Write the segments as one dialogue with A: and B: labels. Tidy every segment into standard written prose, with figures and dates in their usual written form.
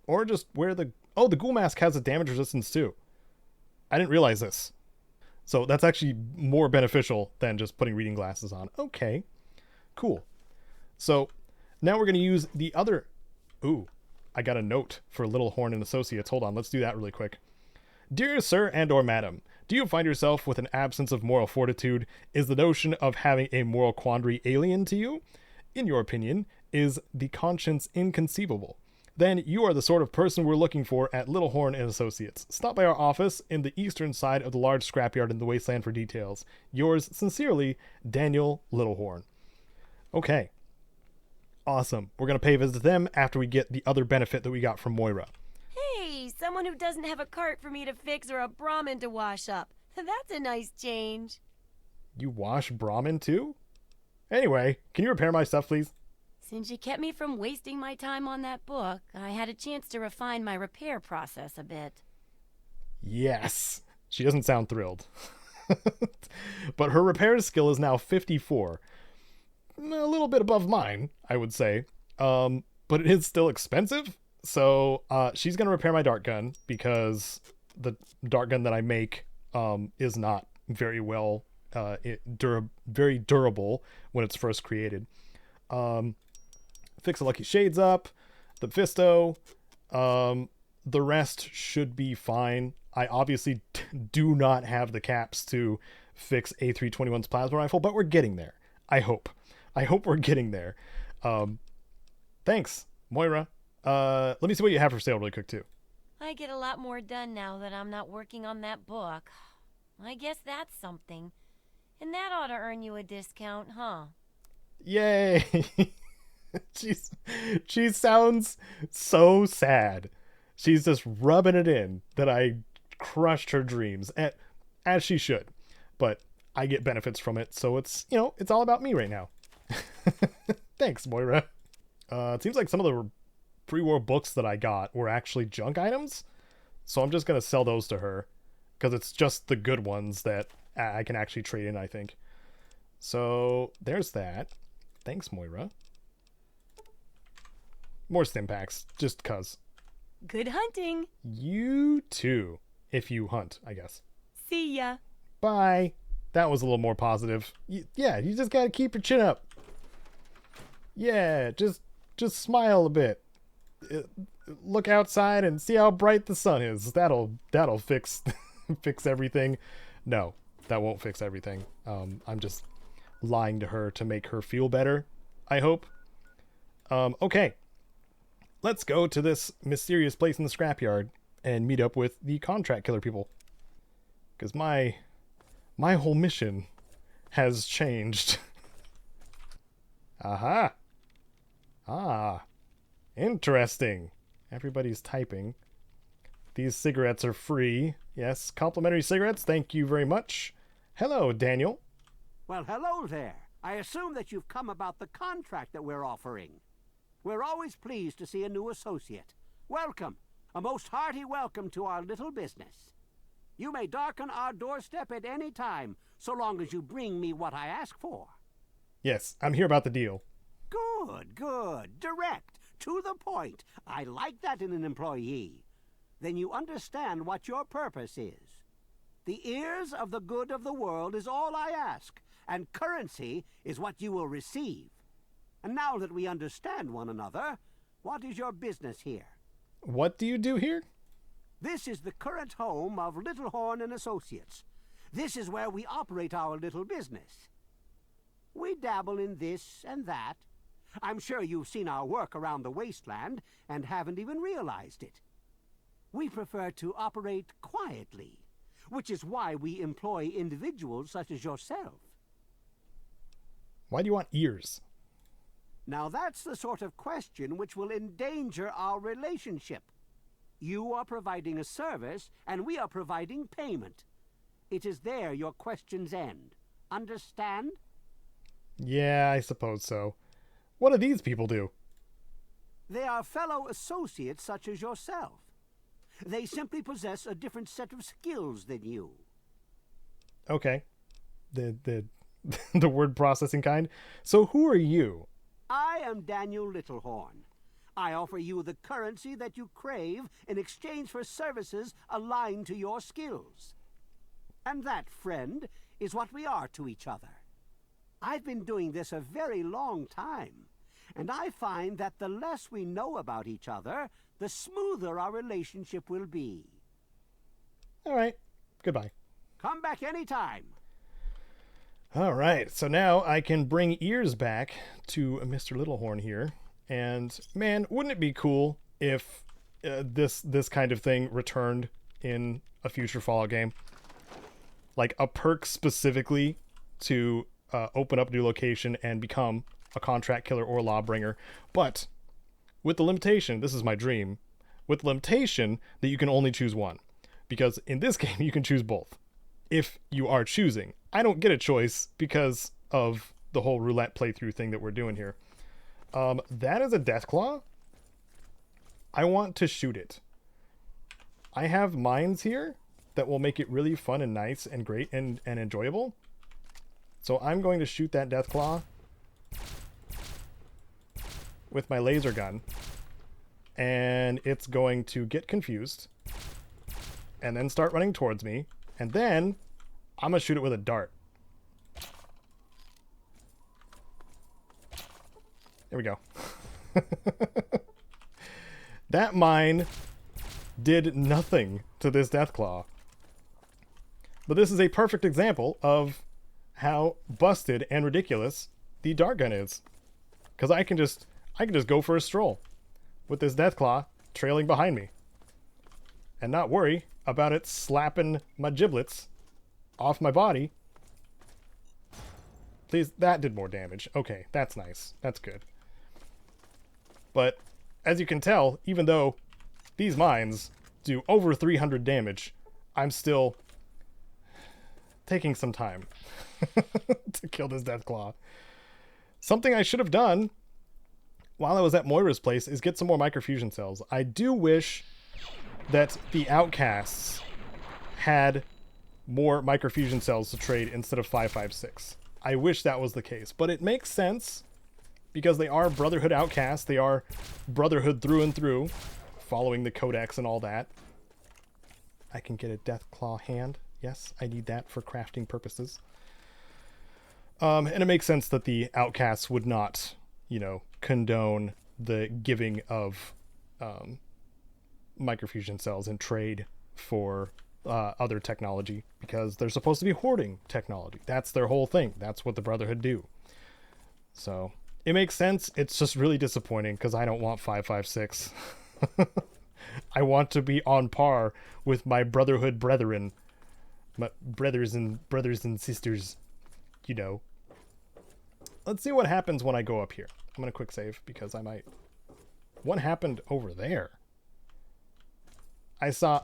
A: Or just wear the... Oh, the ghoul mask has a damage resistance too. I didn't realize this. So that's actually more beneficial than just putting reading glasses on. Okay, cool. So now we're going to use the other... Ooh, I got a note for Little Horn and Associates. Hold on, let's do that really quick. Dear Sir and or Madam, do you find yourself with an absence of moral fortitude? Is the notion of having a moral quandary alien to you? In your opinion, is the conscience inconceivable? Then you are the sort of person we're looking for at Little Horn and Associates. Stop by our office in the eastern side of the large scrapyard in the wasteland for details. Yours sincerely, Daniel Littlehorn. Okay. Awesome. We're going to pay a visit to them after we get the other benefit that we got from Moira.
B: Hey, someone who doesn't have a cart for me to fix or a Brahmin to wash up. That's a nice change.
A: You wash Brahmin too? Anyway, can you repair my stuff, please?
B: Since you kept me from wasting my time on that book, I had a chance to refine my repair process a bit.
A: Yes. She doesn't sound thrilled. But her repair skill is now 54. A little bit above mine, I would say. But it is still expensive. So she's going to repair my dart gun because the dart gun that I make is not very well, very durable when it's first created. Fix the Lucky Shades up, the Fisto, the rest should be fine. I obviously do not have the caps to fix A321's plasma rifle, but we're getting there. I hope we're getting there. Thanks, Moira. Let me see what you have for sale really quick too.
B: I get a lot more done now that I'm not working on that book. I guess that's something. And that ought to earn you a discount, huh?
A: Yay! She sounds so sad. She's just rubbing it in that I crushed her dreams, as she should. But I get benefits from it, so it's all about me right now. Thanks, Moira. It seems like some of the pre-war books that I got were actually junk items, so I'm just gonna sell those to her because it's just the good ones that I can actually trade in, I think. So there's that. Thanks, Moira. More stim packs, just cuz.
B: Good hunting.
A: You too, if you hunt, I guess.
B: See ya.
A: Bye. That was a little more positive. Yeah, you just gotta keep your chin up. Yeah, just smile a bit. Look outside and see how bright the sun is. That'll fix fix everything. No, that won't fix everything. I'm just lying to her to make her feel better, I hope. Okay. Let's go to this mysterious place in the scrapyard and meet up with the contract killer people. Because my whole mission has changed. Aha. Ah. Interesting. Everybody's typing. These cigarettes are free. Yes, complimentary cigarettes. Thank you very much. Hello, Daniel.
C: Well, hello there. I assume that you've come about the contract that we're offering. We're always pleased to see a new associate. Welcome. A most hearty welcome to our little business. You may darken our doorstep at any time, so long as you bring me what I ask for.
A: Yes, I'm here about the deal.
C: Good, good. Direct. To the point. I like that in an employee. Then you understand what your purpose is. The ears of the good of the world is all I ask, and currency is what you will receive. And now that we understand one another, what is your business here?
A: What do you do here?
C: This is the current home of Littlehorn and Associates. This is where we operate our little business. We dabble in this and that. I'm sure you've seen our work around the wasteland and haven't even realized it. We prefer to operate quietly, which is why we employ individuals such as yourself.
A: Why do you want ears?
C: Now that's the sort of question which will endanger our relationship. You are providing a service, and we are providing payment. It is there your questions end. Understand?
A: Yeah, I suppose so. What do these people do?
C: They are fellow associates such as yourself. They simply possess a different set of skills than you.
A: Okay. The the word processing kind. So who are you?
C: I am Daniel Littlehorn. I offer you the currency that you crave in exchange for services aligned to your skills. And that, friend, is what we are to each other. I've been doing this a very long time, and I find that the less we know about each other, the smoother our relationship will be.
A: All right. Goodbye.
C: Come back anytime.
A: All right. So now I can bring ears back to Mr. Littlehorn here. And man, wouldn't it be cool if this kind of thing returned in a future Fallout game? Like a perk specifically to open up a new location and become a contract killer or lawbringer, but with the limitation, this is my dream, with the limitation that you can only choose one. Because in this game, you can choose both. If you are choosing. I don't get a choice because of the whole roulette playthrough thing that we're doing here. That is a Deathclaw. I want to shoot it. I have mines here that will make it really fun and nice and great and enjoyable. So I'm going to shoot that Deathclaw with my laser gun. And it's going to get confused and then start running towards me. And then I'm going to shoot it with a dart. There we go. That mine did nothing to this Deathclaw. But this is a perfect example of how busted and ridiculous the dart gun is. Because I can just go for a stroll with this Deathclaw trailing behind me. And not worry about it slapping my giblets off my body. Please, that did more damage. Okay, that's nice. That's good. But as you can tell, even though these mines do over 300 damage, I'm still taking some time to kill this Deathclaw. Something I should have done while I was at Moira's place is get some more microfusion cells. I do wish that the outcasts had more microfusion cells to trade instead of 556. I wish that was the case, but it makes sense because they are Brotherhood outcasts. They are Brotherhood through and through, following the Codex and all that. I can get a Deathclaw hand. Yes, I need that for crafting purposes. And it makes sense that the outcasts would not, condone the giving of microfusion cells in trade for other technology, because they're supposed to be hoarding technology. That's their whole thing. That's what the Brotherhood do. So it makes sense. It's just really disappointing because I don't want 556. I want to be on par with my Brotherhood brethren, my brothers and sisters. Let's see what happens when I go up here. I'm gonna quick save because I might. What happened over there? I saw.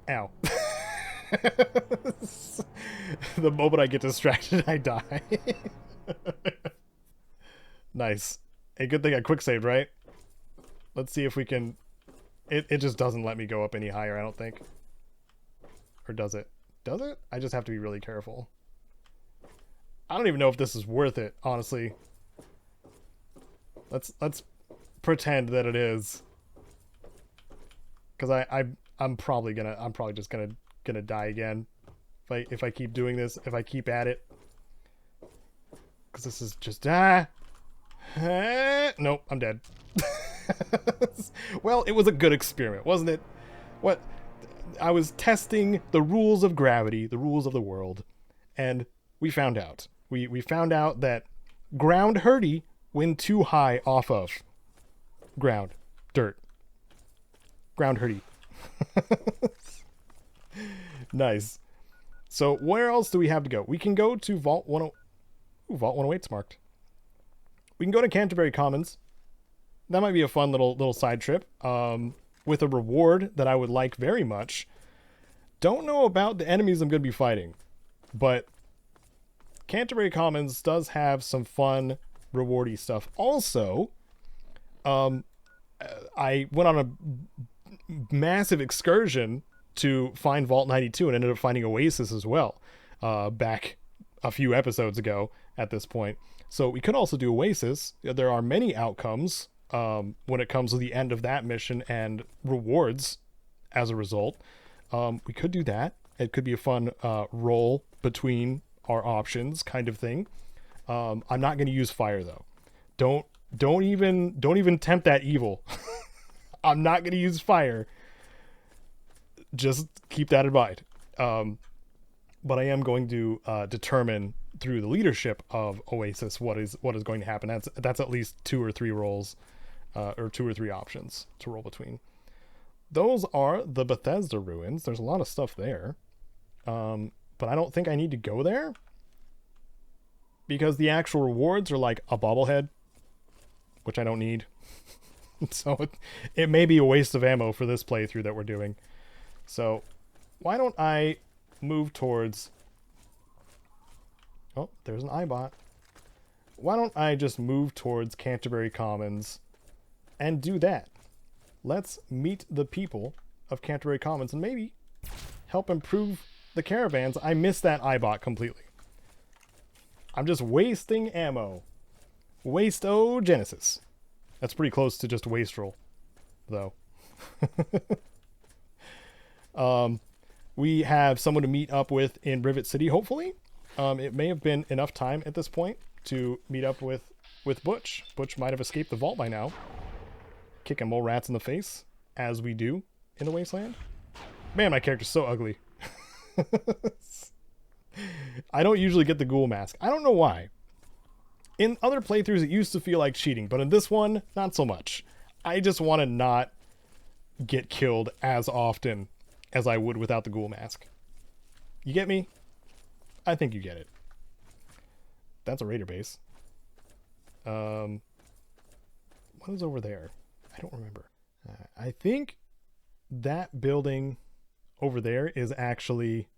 A: Ow. The moment I get distracted, I die. Nice. A good thing I quick saved, right? Let's see if we can. It just doesn't let me go up any higher, I don't think. Or does it? Does it? I just have to be really careful. I don't even know if this is worth it, honestly. Let's pretend that it is. Because I'm probably just gonna die again if I keep doing this, if I keep at it. Because this is just nope, I'm dead. Well, it was a good experiment, wasn't it? What? I was testing the rules of gravity, the rules of the world, and we found out. We found out that ground hurdy when too high off of ground, dirt. Ground hurdy. Nice. So where else do we have to go? We can go to Vault 10. Ooh, Vault 108's marked. We can go to Canterbury Commons. That might be a fun little side trip. With a reward that I would like very much. Don't know about the enemies I'm going to be fighting, but Canterbury Commons does have some fun, rewardy stuff. Also, I went on a massive excursion to find Vault 92 and ended up finding Oasis as well, back a few episodes ago at this point. So we could also do Oasis. There are many outcomes when it comes to the end of that mission and rewards as a result. We could do that. It could be a fun roll between our options kind of thing. I'm not going to use fire though. Don't even tempt that evil. I'm not going to use fire. Just keep that in mind. But I am going to determine through the leadership of Oasis what is going to happen. That's at least 2 or 3 rolls, or 2 or 3 options to roll between. Those are the Bethesda ruins. There's a lot of stuff there, but I don't think I need to go there because the actual rewards are like a bobblehead, which I don't need. So it may be a waste of ammo for this playthrough that we're doing. So why don't I move towards... Oh, there's an iBot. Why don't I just move towards Canterbury Commons and do that? Let's meet the people of Canterbury Commons and maybe help improve the caravans. I missed that iBot completely. I'm just wasting ammo. Waste-o-genesis. That's pretty close to just wastrel, though. We have someone to meet up with in Rivet City, hopefully. It may have been enough time at this point to meet up with Butch. Butch might have escaped the vault by now. Kicking more rats in the face, as we do in the Wasteland. Man, my character's so ugly. I don't usually get the ghoul mask. I don't know why. In other playthroughs, it used to feel like cheating, but in this one, not so much. I just want to not get killed as often as I would without the ghoul mask. You get me? I think you get it. That's a raider base. What is over there? I don't remember. I think that building over there is actually...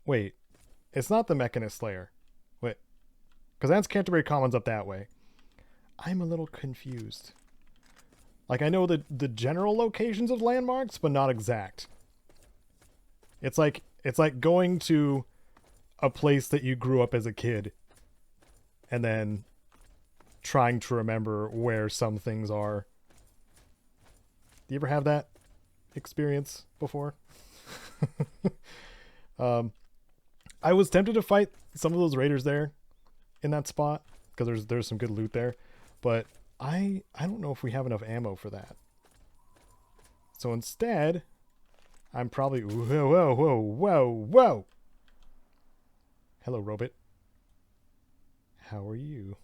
A: Wait. It's not the Mechanist Slayer. Wait. Because that's Canterbury Commons up that way. I'm a little confused. Like, I know the general locations of landmarks, but not exact. It's like going to a place that you grew up as a kid and then trying to remember where some things are. Do you ever have that experience before? I was tempted to fight some of those raiders there in that spot because there's some good loot there, but I don't know if we have enough ammo for that. So instead, I'm probably... Whoa. Hello, Robot. How are you?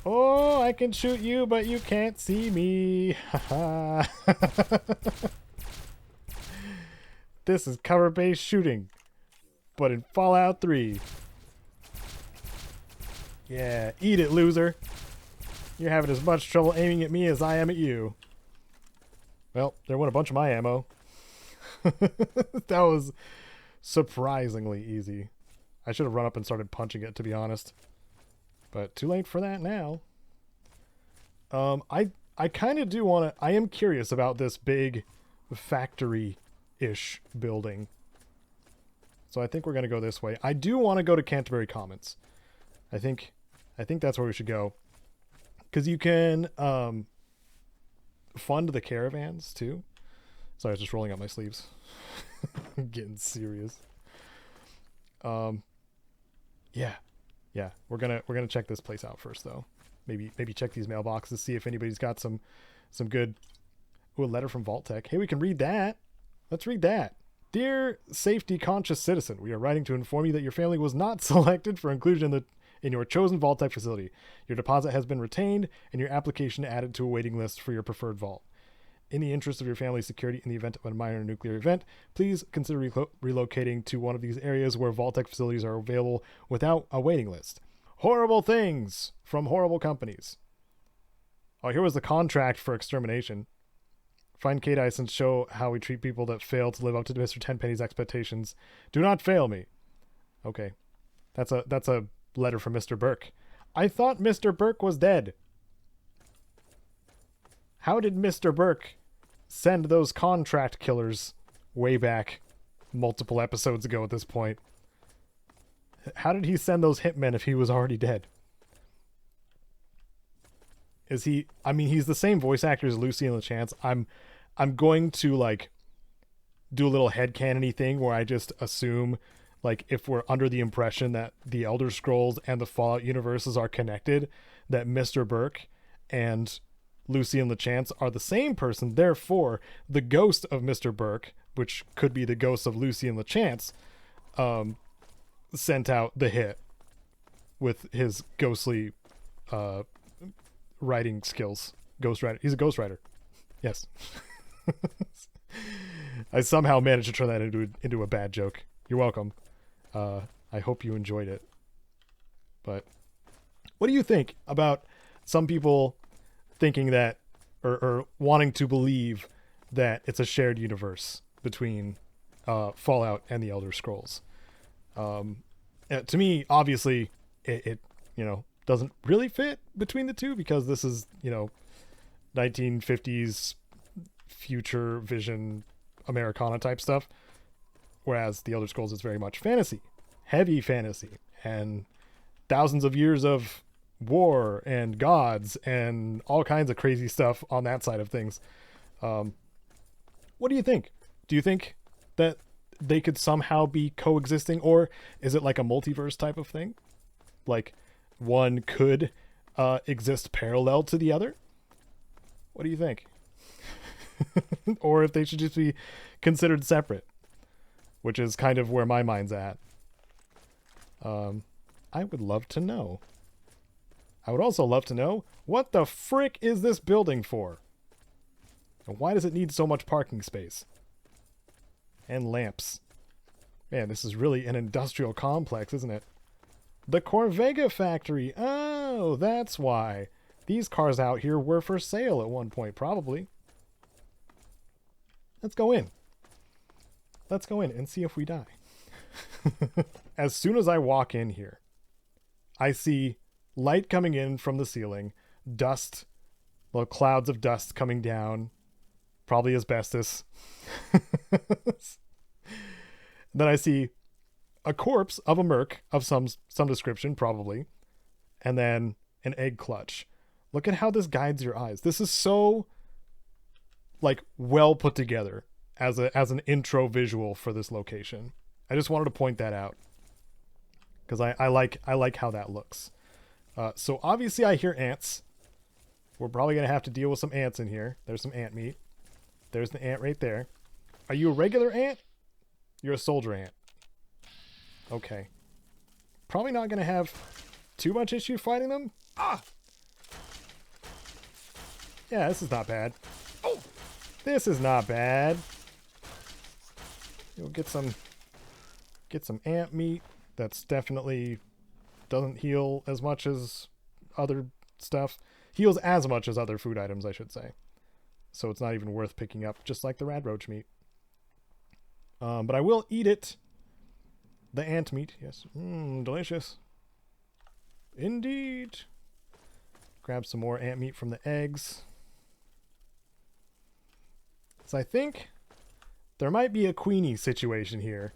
A: Oh, I can shoot you, but you can't see me. Haha. This is cover-based shooting, but in Fallout 3. Yeah, eat it, loser. You're having as much trouble aiming at me as I am at you. Well, there went a bunch of my ammo. That was surprisingly easy. I should have run up and started punching it, to be honest. But too late for that now. I kind of do want to... I am curious about this big factory-ish building. So I think we're going to go this way. I do want to go to Canterbury Commons. I think that's where we should go. Because you can fund the caravans, too. Sorry, I was just rolling up my sleeves. I'm getting serious. Yeah. We're gonna check this place out first, though. Maybe check these mailboxes, see if anybody's got some good... Ooh, a letter from Vault Tech. Hey, we can read that. Let's read that. Dear safety-conscious citizen, we are writing to inform you that your family was not selected for inclusion in your chosen Vault Tech facility. Your deposit has been retained, and your application added to a waiting list for your preferred vault. In the interest of your family's security in the event of a minor nuclear event, please consider relocating to one of these areas where Vault Tech facilities are available without a waiting list. Horrible things from horrible companies. Oh, here was the contract for extermination. Find Caedo and show how we treat people that fail to live up to Mr. Tenpenny's expectations. Do not fail me. Okay. That's a letter from Mr. Burke. I thought Mr. Burke was dead. How did Mr. Burke send those contract killers way back multiple episodes ago at this point? How did he send those hitmen if he was already dead? Is he? I mean, he's the same voice actor as Lucy and LeChance. I'm going to like do a little headcanon-y thing where I just assume, like, if we're under the impression that the Elder Scrolls and the Fallout universes are connected, that Mr. Burke and Lucy and LeChance are the same person. Therefore, the ghost of Mr. Burke, which could be the ghost of Lucy and LeChance, sent out the hit with his ghostly writing skills. Ghostwriter. He's a ghostwriter. Yes. I somehow managed to turn that into a bad joke. You're welcome. I hope you enjoyed it. But what do you think about some people thinking that, or wanting to believe that it's a shared universe between Fallout and the Elder Scrolls? To me, obviously, it doesn't really fit between the two, because this is 1950s future vision Americana type stuff, whereas the Elder Scrolls is very much fantasy, heavy fantasy, and thousands of years of war and gods and all kinds of crazy stuff on that side of things. What do you think? Do you think that they could somehow be coexisting, or is it like a multiverse type of thing? Like one could exist parallel to the other? What do you think? Or if they should just be considered separate, which is kind of where my mind's at. I would love to know. I would also love to know, what the frick is this building for? And why does it need so much parking space? And lamps. Man, this is really an industrial complex, isn't it? The Corvega factory. Oh, that's why. These cars out here were for sale at one point, probably. Let's go in. Let's go in and see if we die. As soon as I walk in here, I see light coming in from the ceiling, dust, little clouds of dust coming down, probably asbestos. Then I see a corpse of a merc of some description, probably, and then an egg clutch. Look at how this guides your eyes. This is so like well put together as an intro visual for this location. I just wanted to point that out because I like how that looks. So obviously I hear ants. We're probably gonna have to deal with some ants in here. There's some ant meat. There's the ant right there. Are you a regular ant? You're a soldier ant. Okay. Probably not gonna have too much issue fighting them. Ah! Yeah, this is not bad. Oh! This is not bad. You'll get some ant meat. That's definitely doesn't heal as much as other stuff. Heals as much as other food items, I should say. So it's not even worth picking up, just like the radroach meat. But I will eat it. The ant meat, yes. Delicious. Indeed. Grab some more ant meat from the eggs. So I think there might be a queenie situation here.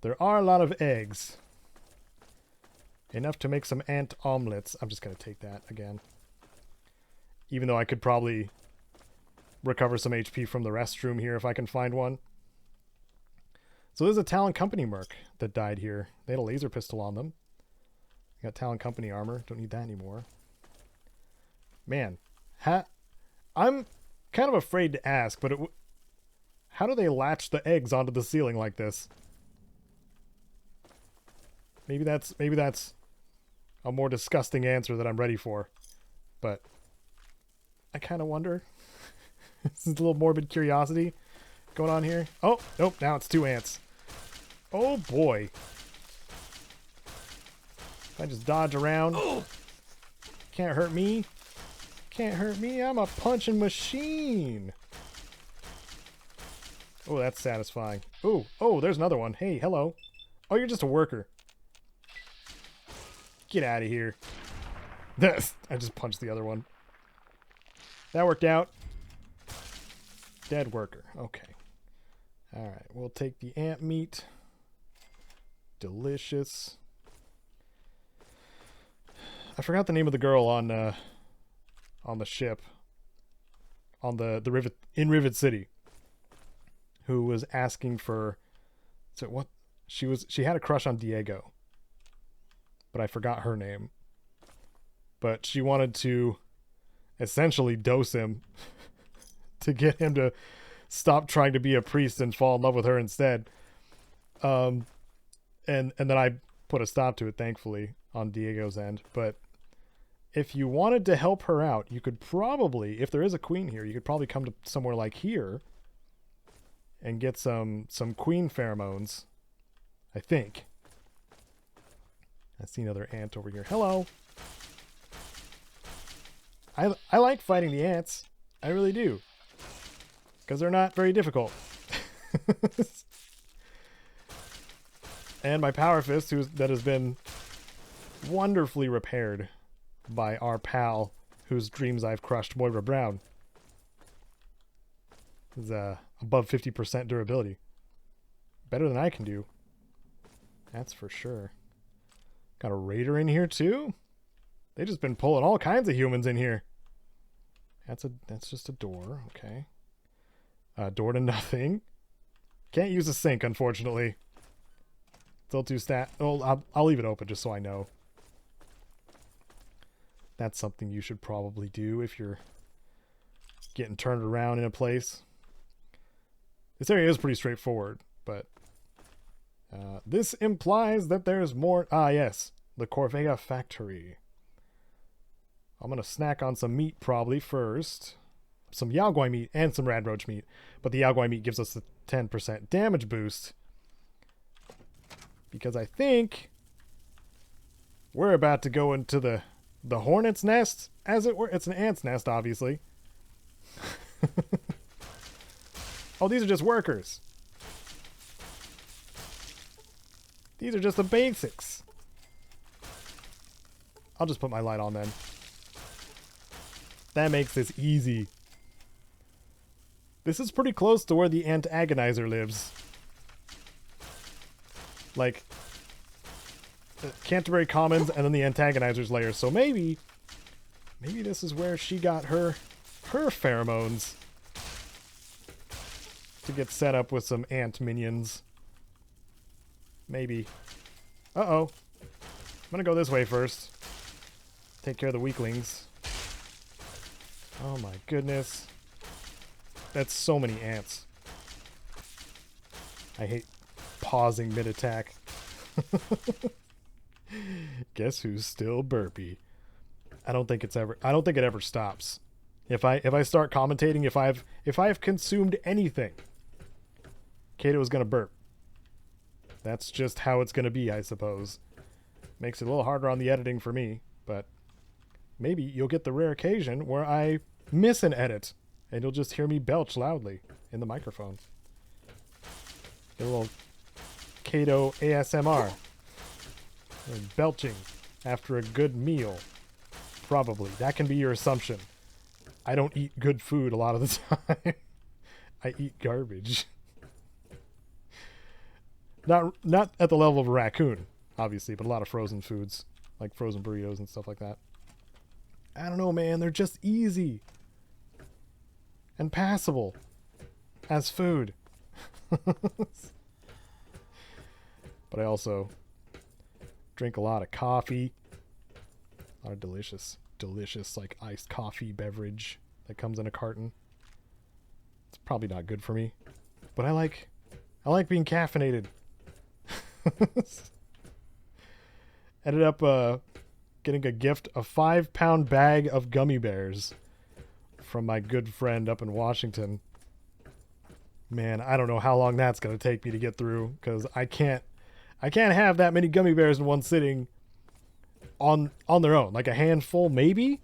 A: There are a lot of eggs. Enough to make some ant omelets. I'm just going to take that again. Even though I could probably recover some HP from the restroom here if I can find one. So there's a Talon Company merc that died here. They had a laser pistol on them. Got Talon Company armor. Don't need that anymore. Man. I'm kind of afraid to ask, but how do they latch the eggs onto the ceiling like this? Maybe that's a more disgusting answer that I'm ready for. But I kind of wonder. This is a little morbid curiosity going on here. Oh, nope, now it's two ants. Oh boy. If I just dodge around. Can't hurt me. Can't hurt me. I'm a punching machine. Oh, that's satisfying. Oh, there's another one. Hey, hello. Oh, you're just a worker. Get out of here. I just punched the other one. That worked out. Dead worker. Okay. Alright, we'll take the ant meat. Delicious. I forgot the name of the girl on on the ship, on the Rivet, in Rivet City, who was asking for, so what, she had a crush on Diego, but I forgot her name. But she wanted to essentially dose him to get him to stop trying to be a priest and fall in love with her instead. And then I put a stop to it, thankfully, on Diego's end. But if you wanted to help her out, you could probably, if there is a queen here, you could probably come to somewhere like here and get some queen pheromones, I think. I see another ant over here. Hello. I like fighting the ants. I really do. Because they're not very difficult. And my power fist, that has been wonderfully repaired by our pal, whose dreams I've crushed, Moira Brown. Is above 50% durability. Better than I can do. That's for sure. Got a raider in here too? They just been pulling all kinds of humans in here. That's just a door, okay. Door to nothing. Can't use a sink, unfortunately. Still too Oh, I'll leave it open just so I know. That's something you should probably do if you're getting turned around in a place. This area is pretty straightforward, but this implies that there's more. Ah, yes, the Corvea factory. I'm gonna snack on some meat probably first. Some Yaogwai meat and some Radroach meat, but the Yaogwai meat gives us a 10% damage boost. Because I think we're about to go into the hornet's nest, as it were. It's an ant's nest, obviously. Oh, these are just workers. These are just the basics. I'll just put my light on then. That makes this easy. This is pretty close to where the antagonizer lives. Like, Canterbury Commons and then the antagonizer's lair. So maybe this is where she got her pheromones to get set up with some ant minions. Maybe. Uh-oh. I'm gonna go this way first. Take care of the weaklings. Oh my goodness. That's so many ants. I hate pausing mid-attack. Guess who's still burpy? I don't think it ever stops. If I start commentating, if I've consumed anything, Caedo is gonna burp. That's just how it's gonna be, I suppose. Makes it a little harder on the editing for me, but maybe you'll get the rare occasion where I miss an edit and you'll just hear me belch loudly in the microphone. Get a little Caedo ASMR. And belching after a good meal. Probably. That can be your assumption. I don't eat good food a lot of the time. I eat garbage. Not at the level of a raccoon, obviously, but a lot of frozen foods, like frozen burritos and stuff like that. I don't know, man. They're just easy and passable as food. But I also drink a lot of coffee. A lot of delicious like iced coffee beverage that comes in a carton. It's probably not good for me, but I like being caffeinated. Ended up getting a gift, a 5-pound bag of gummy bears from my good friend up in Washington. Man, I don't know how long that's gonna take me to get through, because I can't have that many gummy bears in one sitting on their own. Like a handful, maybe.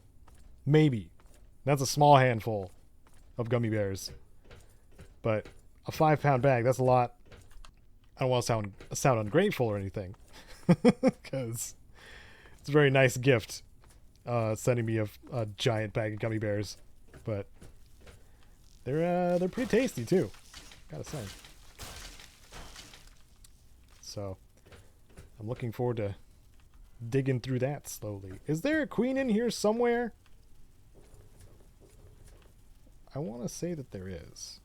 A: That's a small handful of gummy bears. But a 5-pound bag, that's a lot. I don't want to sound ungrateful or anything, because it's a very nice gift sending me a giant bag of gummy bears. But they're pretty tasty too, gotta say. So I'm looking forward to digging through that slowly. Is there a queen in here somewhere? I want to say that there is.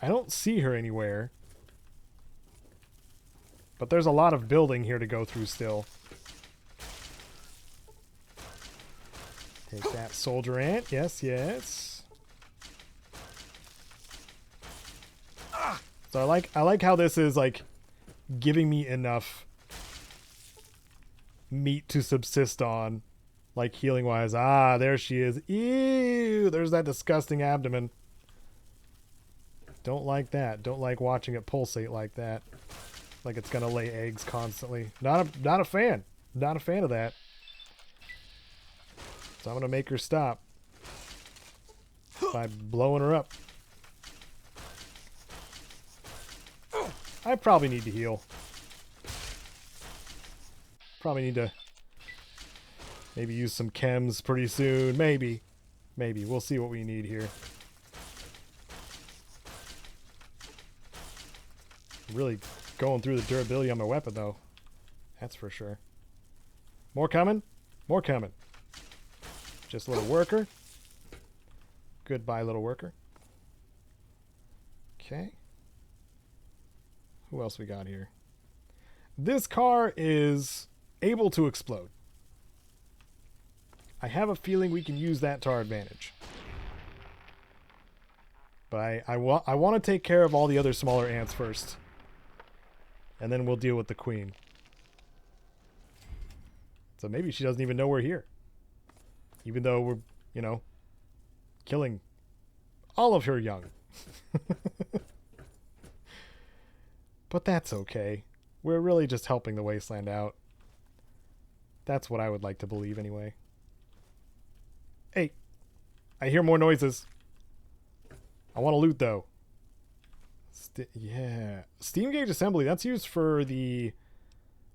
A: I don't see her anywhere. But there's a lot of building here to go through still. Take that, soldier ant. Yes, yes. So I like how this is like giving me enough meat to subsist on, like healing wise. Ah, there she is. Ew, there's that disgusting abdomen. Don't like that. Don't like watching it pulsate like that. Like it's gonna lay eggs constantly. Not a fan. Not a fan of that. So I'm gonna make her stop by blowing her up. I probably need to heal. Probably need to maybe use some chems pretty soon. Maybe. Maybe. We'll see what we need here. Really going through the durability on my weapon, though. That's for sure. More coming? More coming. Just a little worker. Goodbye, little worker. Okay. Who else we got here? This car is able to explode. I have a feeling we can use that to our advantage. But I want to take care of all the other smaller ants first. And then we'll deal with the queen. So maybe she doesn't even know we're here. Even though we're, you know, killing all of her young. But that's okay. We're really just helping the wasteland out. That's what I would like to believe anyway. Hey, I hear more noises. I want to loot though. Yeah. Steam gauge assembly, that's used for the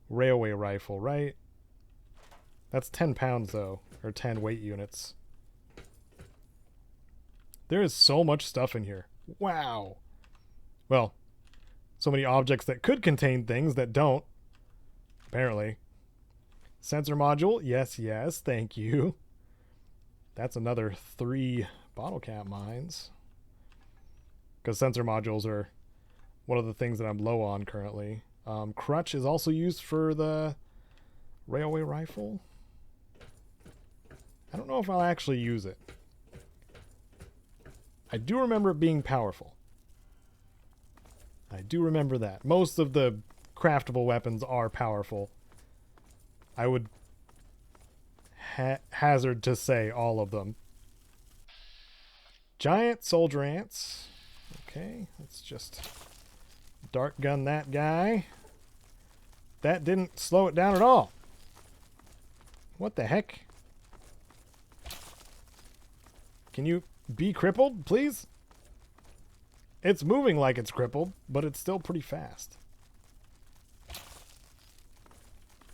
A: railway rifle, right? That's 10 pounds though, or 10 weight units. There is so much stuff in here. Wow. Well, so many objects that could contain things that don't. Apparently. Sensor module. Yes, yes. Thank you. That's another 3 bottle cap mines. Because sensor modules are one of the things that I'm low on currently. Crutch is also used for the railway rifle. I don't know if I'll actually use it. I do remember it being powerful. I do remember that. Most of the craftable weapons are powerful. I would hazard to say all of them. Giant soldier ants. Okay, let's just dart gun that guy. That didn't slow it down at all. What the heck? Can you be crippled, please? It's moving like it's crippled, but it's still pretty fast.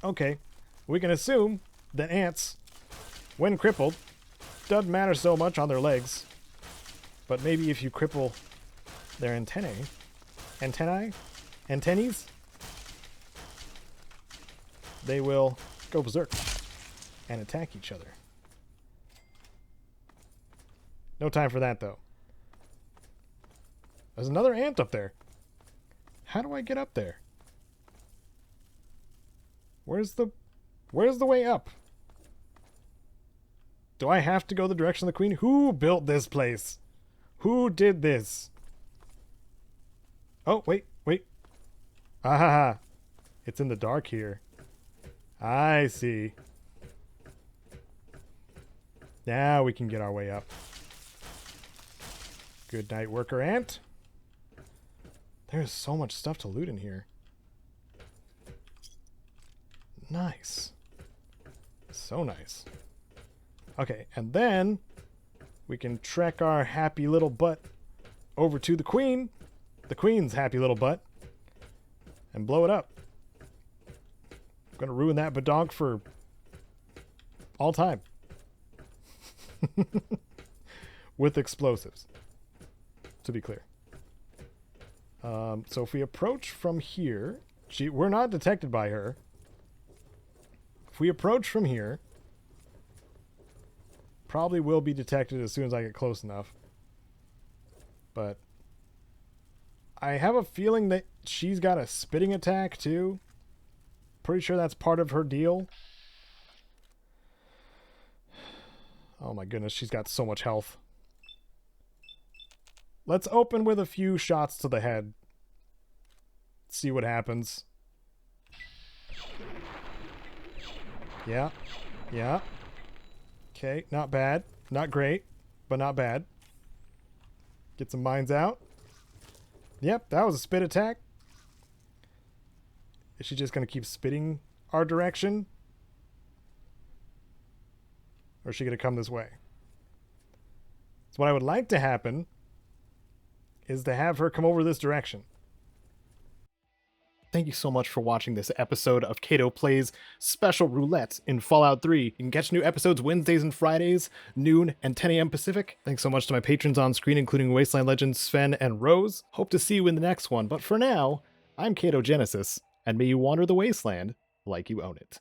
A: Okay, we can assume that ants, when crippled, doesn't matter so much on their legs. But maybe if you cripple their antennae, they will go berserk and attack each other. No time for that, though. There's another ant up there. How do I get up there? Where's the way up? Do I have to go the direction of the queen? Who built this place? Who did this? Oh, wait. Ah ha ha. It's in the dark here. I see. Now we can get our way up. Good night, worker ant. There's so much stuff to loot in here. Nice. So nice. Okay, and then we can trek our happy little butt over to the queen's happy little butt, and blow it up. I'm gonna ruin that badonk for all time. With explosives, to be clear. So if we approach from here, we're not detected by her. If we approach from here, Probably will be detected as soon as I get close enough. But I have a feeling that she's got a spitting attack too. Pretty sure that's part of her deal. Oh my goodness, she's got so much health. Let's open with a few shots to the head. See what happens. Yeah. Yeah. Okay, not bad. Not great, but not bad. Get some mines out. Yep, that was a spit attack. Is she just going to keep spitting our direction? Or is she going to come this way? So what I would like to happen is to have her come over this direction. Thank you so much for watching this episode of Caedo Plays Special Roulette in Fallout 3. You can catch new episodes Wednesdays and Fridays, noon and 10 a.m. Pacific. Thanks so much to my patrons on screen, including Wasteland Legends, Sven, and Rose. Hope to see you in the next one, but for now, I'm Caedo Genesis, and may you wander the wasteland like you own it.